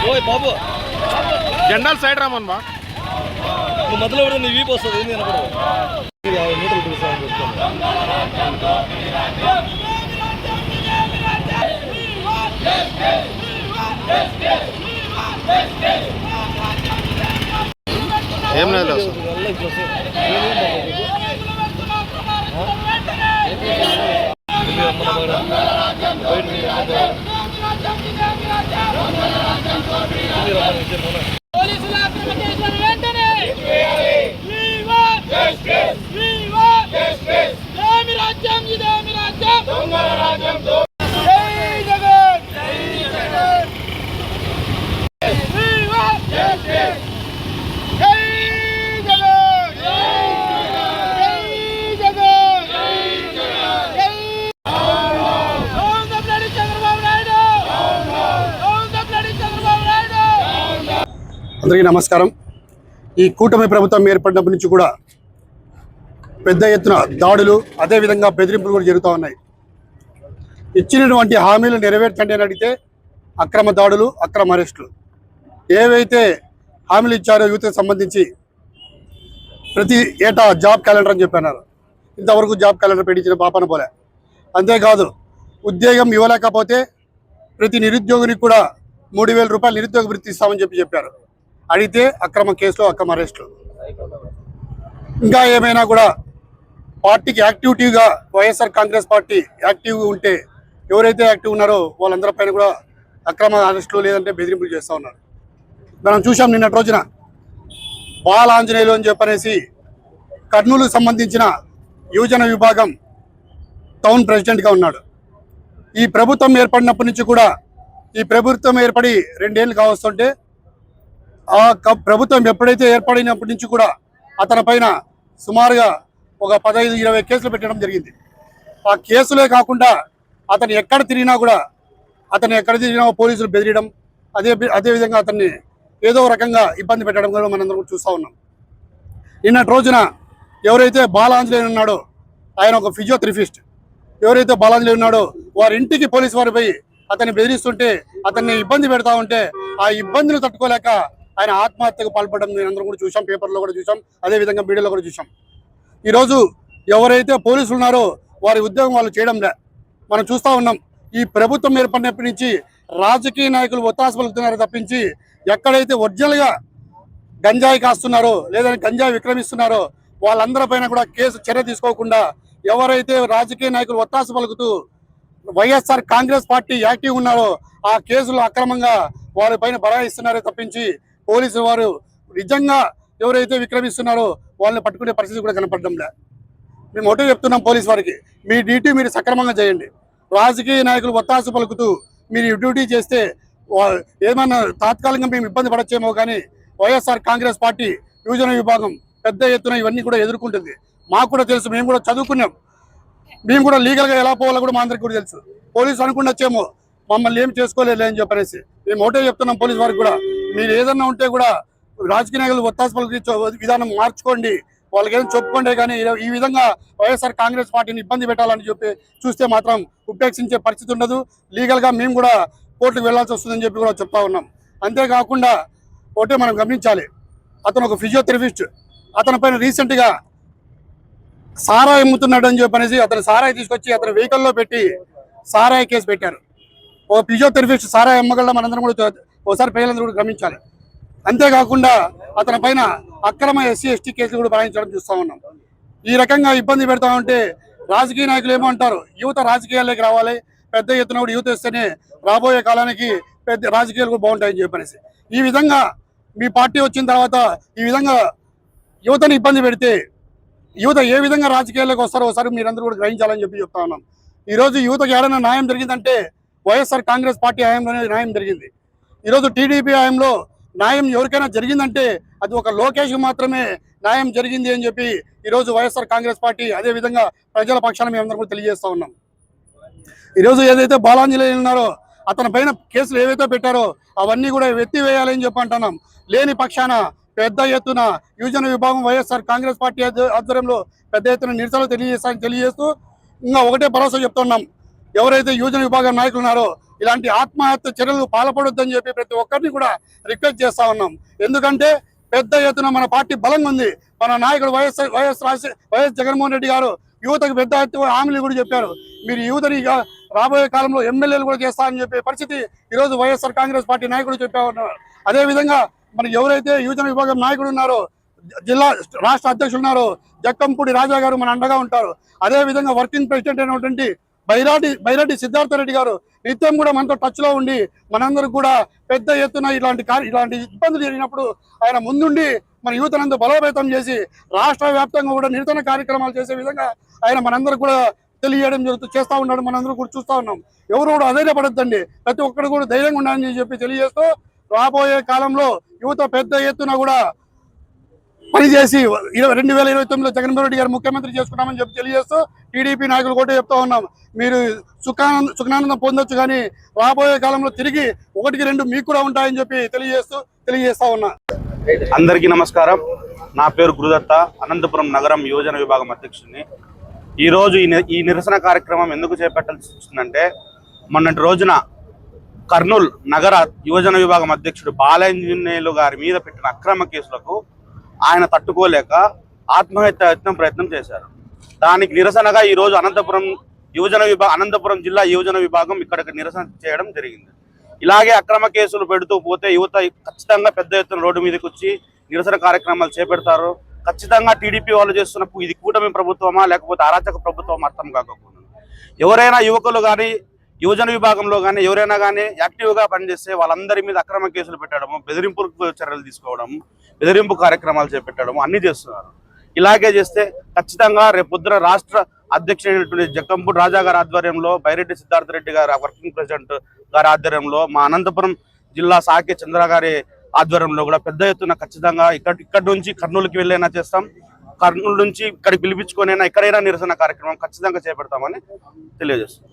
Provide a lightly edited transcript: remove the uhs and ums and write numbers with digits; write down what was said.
ఓయ్ బాబు జెండాలు సైడ్ రామన్ బా నువ్వు మధ్యలో కూడా నీ వీపు వస్తుంది ఏంది అనకూడదు 50 మీటర్లు పిలుస్తాను ఏం లేదు అందరికీ నమస్కారం. ఈ కూటమి ప్రభుత్వం ఏర్పడినప్పటి నుంచి కూడా పెద్ద ఎత్తున దాడులు అదేవిధంగా బెదిరింపులు కూడా జరుగుతూ ఉన్నాయి. ఇచ్చినటువంటి హామీలు నెరవేర్చండి అని అడిగితే అక్రమ దాడులు, అక్రమ అరెస్టులు. ఏవైతే హామీలు ఇచ్చారో యూత్కి సంబంధించి ప్రతి ఏటా జాబ్ క్యాలెండర్ అని చెప్పన్నారు. ఇంతవరకు జాబ్ క్యాలెండర్ పెట్టించిన పాపన పోలే. అంతేకాదు ఉద్యోగం ఇవ్వలేకపోతే ప్రతి నిరుద్యోగినికి కూడా 3000 రూపాయలు నిరుద్యోగ వృత్తి ఇస్తామని చెప్పారు. అడిగితే అక్రమ కేసులు, అక్రమ అరెస్టులు. ఇంకా ఏమైనా కూడా పార్టీకి యాక్టివిటీగా వైఎస్ఆర్ కాంగ్రెస్ పార్టీ యాక్టివ్గా ఉంటే ఎవరైతే యాక్టివ్ ఉన్నారో వాళ్ళందరిపైన కూడా అక్రమ అరెస్టులు లేదంటే బెదిరింపులు చేస్తూ ఉన్నారు. మనం చూసాం నిన్నటి రోజున బాలాంజనేయులు అని చెప్పనేసి కర్నూలుకు సంబంధించిన యువజన విభాగం టౌన్ ప్రెసిడెంట్గా ఉన్నాడు. ఈ ప్రభుత్వం ఏర్పడినప్పటి నుంచి కూడా ఈ ప్రభుత్వం ఏర్పడి 2 ఏళ్ళు కావస్తుంటే ఆ ప్రభుత్వం ఎప్పుడైతే ఏర్పడినప్పటి నుంచి కూడా అతని పైన సుమారుగా ఒక 15-20 కేసులు పెట్టడం జరిగింది. ఆ కేసులే కాకుండా అతను ఎక్కడ తిరిగినా పోలీసులు బెదిరియడం, అదేవిధంగా అతన్ని ఏదో రకంగా ఇబ్బంది పెట్టడం కూడా మనందరం చూస్తూ ఉన్నాం. నిన్నటి రోజున ఎవరైతే బాలాంజనేయులు ఉన్నాడో ఆయన ఒక ఫిజియోథెరపిస్ట్, ఎవరైతే బాలాంజనేయులు ఉన్నాడో వారి ఇంటికి పోలీసు వారు పోయి అతన్ని బెదిరిస్తుంటే, అతన్ని ఇబ్బంది పెడతా ఉంటే ఆ ఇబ్బందులు తట్టుకోలేక ఆయన ఆత్మహత్యకు పాల్పడడం అందరం కూడా చూసాం, పేపర్లో కూడా చూసాం, అదేవిధంగా మీడియాలో కూడా చూసాం. ఈరోజు ఎవరైతే పోలీసులు ఉన్నారో వారి ఉద్యోగం వాళ్ళు చేయడంలే మనం చూస్తూ ఉన్నాం. ఈ ప్రభుత్వం ఏర్పడినప్పటి నుంచి రాజకీయ నాయకులు ఒత్తాసు పలుకుతున్నారు తప్పించి ఎక్కడైతే ఒరిజినల్గా గంజాయి కాస్తున్నారో లేదంటే గంజాయి విక్రమిస్తున్నారో వాళ్ళందరిపైన కూడా చర్య తీసుకోకుండా ఎవరైతే రాజకీయ నాయకులు ఒత్తాసు పలుకుతూ వైఎస్ఆర్ కాంగ్రెస్ పార్టీ యాక్టివ్ ఉన్నారో ఆ కేసులు అక్రమంగా వారిపైన బరాయిస్తున్నారో తప్పించి పోలీసు వారు నిజంగా ఎవరైతే విక్రమిస్తున్నారో వాళ్ళని పట్టుకునే పరిస్థితి కూడా కనపడడంలే. మేము ఒకటే చెప్తున్నాం పోలీసు వారికి, మీ డ్యూటీ మీరు సక్రమంగా చేయండి. రాజకీయ నాయకులు ఒత్తాసు పలుకుతూ మీరు డ్యూటీ చేస్తే ఏమన్నా తాత్కాలికంగా మేము ఇబ్బంది పడచ్చేమో, కానీ వైఎస్ఆర్ కాంగ్రెస్ పార్టీ యువజన విభాగం పెద్ద ఎత్తున ఇవన్నీ కూడా ఎదుర్కొంటుంది. మాకు కూడా తెలుసు, మేము కూడా చదువుకున్నాం, మేము కూడా లీగల్గా ఎలా పోవాలో కూడా మా అందరికీ కూడా తెలుసు. పోలీసు అనుకున్నచ్చేమో మమ్మల్ని ఏం చేసుకోలేదు అని చెప్పనేసి మేము ఒకటే చెప్తున్నాం పోలీసు వారికి కూడా, మీరు ఏదన్నా ఉంటే కూడా రాజకీయ నాయకులు ఒత్తాసు పలికించే విధానం మార్చుకోండి, వాళ్ళకి ఏదైనా చెప్పుకోండి. కానీ ఈ విధంగా వైఎస్ఆర్ కాంగ్రెస్ పార్టీని ఇబ్బంది పెట్టాలని చెప్పి చూస్తే మాత్రం ఉపేక్షించే పరిస్థితి ఉండదు. లీగల్గా మేము కూడా కోర్టుకు వెళ్లాల్సి వస్తుందని చెప్పి కూడా చెప్తా ఉన్నాం. అంతేకాకుండా ఒకటే మనం గమనించాలి, అతను ఒక ఫిజియోథెరపిస్ట్, అతని పైన రీసెంట్గా సారాయి అమ్ముతున్నాడు అని చెప్పనేసి అతను సారాయి తీసుకొచ్చి అతని వెహికల్లో పెట్టి సారాయి కేసు పెట్టారు. ఓ ఫిజియోథెరపిస్ట్ సారాయి అమ్మగల మనందరం కూడా ఒకసారి ప్రజలందరూ కూడా గమనించాలి. అంతేకాకుండా అతని పైన అక్రమ SC ST కేసులు కూడా బనాయించడం చూస్తూ ఉన్నాం. ఈ రకంగా ఇబ్బంది పెడతా ఉంటే రాజకీయ నాయకులు ఏమంటారు, యువత రాజకీయాల్లోకి రావాలి, పెద్ద ఎత్తున కూడా యువత వస్తేనే రాబోయే కాలానికి పెద్ద రాజకీయాలు కూడా బాగుంటాయని చెప్పనేసి ఈ విధంగా మీ పార్టీ వచ్చిన తర్వాత ఈ విధంగా యువతని ఇబ్బంది పెడితే యువత ఏ విధంగా రాజకీయాల్లోకి వస్తారో ఒకసారి మీరందరూ కూడా గ్రహించాలని చెప్పి చెప్తా ఉన్నాం. ఈరోజు యువతకు ఏదైనా న్యాయం జరిగిందంటే వైఎస్ఆర్ కాంగ్రెస్ పార్టీ హయాంలోనే న్యాయం జరిగింది. ఈరోజు టీడీపీ హయాంలో న్యాయం ఎవరికైనా జరిగిందంటే అది ఒక లోకేష్కి మాత్రమే న్యాయం జరిగింది అని చెప్పి ఈరోజు వైఎస్ఆర్ కాంగ్రెస్ పార్టీ అదేవిధంగా ప్రజల పక్షాన మేమందరం కూడా తెలియజేస్తూ ఉన్నాం. ఈరోజు ఏదైతే బాలాంజనేయులు ఉన్నారో అతని పైన కేసులు ఏవైతే పెట్టారో అవన్నీ కూడా ఎత్తివేయాలని చెప్పి అంటున్నాం. లేని పక్షాన పెద్ద ఎత్తున యువజన విభాగం వైఎస్ఆర్ కాంగ్రెస్ పార్టీ ఆధ్వర్యంలో పెద్ద ఎత్తున నిరసనలు తెలియజేస్తూ ఇంకా ఒకటే భరోసా చెప్తున్నాం, ఎవరైతే యువజన విభాగం నాయకులు ఉన్నారో ఇలాంటి ఆత్మహత్య చర్యలు పాల్పడొద్దని చెప్పి ప్రతి ఒక్కరిని కూడా రిక్వెస్ట్ చేస్తా ఉన్నాం. ఎందుకంటే పెద్ద ఎత్తున మన పార్టీ బలంగా ఉంది. మన నాయకుడు వైఎస్ జగన్మోహన్ రెడ్డి గారు యువతకు పెద్ద ఎత్తున హామీలు కూడా చెప్పారు. మీరు యువతని రాబోయే కాలంలో ఎమ్మెల్యేలు కూడా చేస్తారని చెప్పే పరిస్థితి ఈరోజు వైఎస్ఆర్ కాంగ్రెస్ పార్టీ నాయకుడు చెప్పా ఉన్నారు. అదేవిధంగా మనకి ఎవరైతే యువజన విభాగం నాయకుడు ఉన్నారో జిల్లా రాష్ట్ర అధ్యక్షులు ఉన్నారో జక్కంపూడి రాజా గారు మన అండగా ఉంటారు. అదేవిధంగా వర్కింగ్ ప్రెసిడెంట్ అయినటువంటి బైరెడ్డి సిద్ధార్థ రెడ్డి గారు నిత్యం కూడా మనతో టచ్ లో ఉండి మనందరికి కూడా పెద్ద ఎత్తున ఇలాంటి ఇబ్బందులు జరిగినప్పుడు ఆయన ముందుండి మన యువతనంతా బలోపేతం చేసి రాష్ట్ర వ్యాప్తంగా కూడా నిరసన కార్యక్రమాలు చేసే విధంగా ఆయన మనందరికి కూడా తెలియజేయడం చేస్తా ఉన్నాడు. మనందరూ కూడా చూస్తా ఉన్నాం. ఎవరు కూడా అధైర్యపడద్దండి, ప్రతి ఒక్కరు కూడా ధైర్యంగా ఉండాలని చెప్పి తెలియజేస్తూ రాబోయే కాలంలో యువత పెద్ద ఎత్తున కూడా పనిచేసి 2029లో జగన్మోహన్ రెడ్డి గారు ముఖ్యమంత్రి చేసుకున్నామని చెప్పి తెలియజేస్తూ టీడీపీ నాయకులు కూడా చెప్తా ఉన్నాం. మీరు సుఖానందం పొందొచ్చు, కానీ రాబోయే కాలంలో తిరిగి 1-2 మీకు కూడా ఉంటాయని చెప్పి తెలియజేస్తా ఉన్నా. అందరికీ నమస్కారం. నా పేరు గురుదత్త, అనంతపురం నగరం యువజన విభాగం అధ్యక్షుడిని. ఈరోజు ఈ నిరసన కార్యక్రమం ఎందుకు చేపట్టాల్సి వచ్చిందంటే, మొన్నటి రోజున కర్నూలు నగర యువజన విభాగం అధ్యక్షుడు బాలాంజనేయులు గారి మీద పెట్టిన అక్రమ కేసులకు ఆయన తట్టుకోలేక ఆత్మహత్య ప్రయత్నం చేశారు. దానికి నిరసనగా ఈరోజు అనంతపురం జిల్లా యువజన విభాగం ఇక్కడికి నిరసన చేయడం జరిగింది. ఇలాగే అక్రమ కేసులు పెడుతూ పోతే యువత ఖచ్చితంగా పెద్ద ఎత్తున రోడ్డు మీదకి వచ్చి నిరసన కార్యక్రమాలు చేపడతారు. ఖచ్చితంగా టీడీపీ వాళ్ళు చేస్తున్న ఇది కూటమి ప్రభుత్వమా లేకపోతే అరాచక ప్రభుత్వం అర్థం కాకపోతుంది. ఎవరైనా యువకులు కానీ యువజన విభాగంలో కానీ ఎవరైనా కానీ యాక్టివ్గా పనిచేస్తే వాళ్ళందరి మీద అక్రమ కేసులు పెట్టడము, బెదిరింపు చర్యలు తీసుకోవడము, బెదిరింపు కార్యక్రమాలు చేపట్టడము అన్నీ చేస్తున్నారు. ఇలాగే చేస్తే ఖచ్చితంగా రేపొద్దున రాష్ట్ర అధ్యక్షుడైనటువంటి జక్కంపూడి రాజా గారి ఆధ్వర్యంలో, బైరెడ్డి సిద్ధార్థ రెడ్డి గారి వర్కింగ్ ప్రెసిడెంట్ గారి ఆధ్వర్యంలో, మా అనంతపురం జిల్లా సాకే చంద్ర గారి ఆధ్వర్యంలో కూడా పెద్ద ఎత్తున ఖచ్చితంగా ఇక్కడి నుంచి కర్నూలుకి వెళ్ళైనా చేస్తాం, కర్నూలు నుంచి ఇక్కడికి పిలిపించుకొనైనా ఎక్కడైనా నిరసన కార్యక్రమం ఖచ్చితంగా చేపడతామని తెలియజేస్తాం.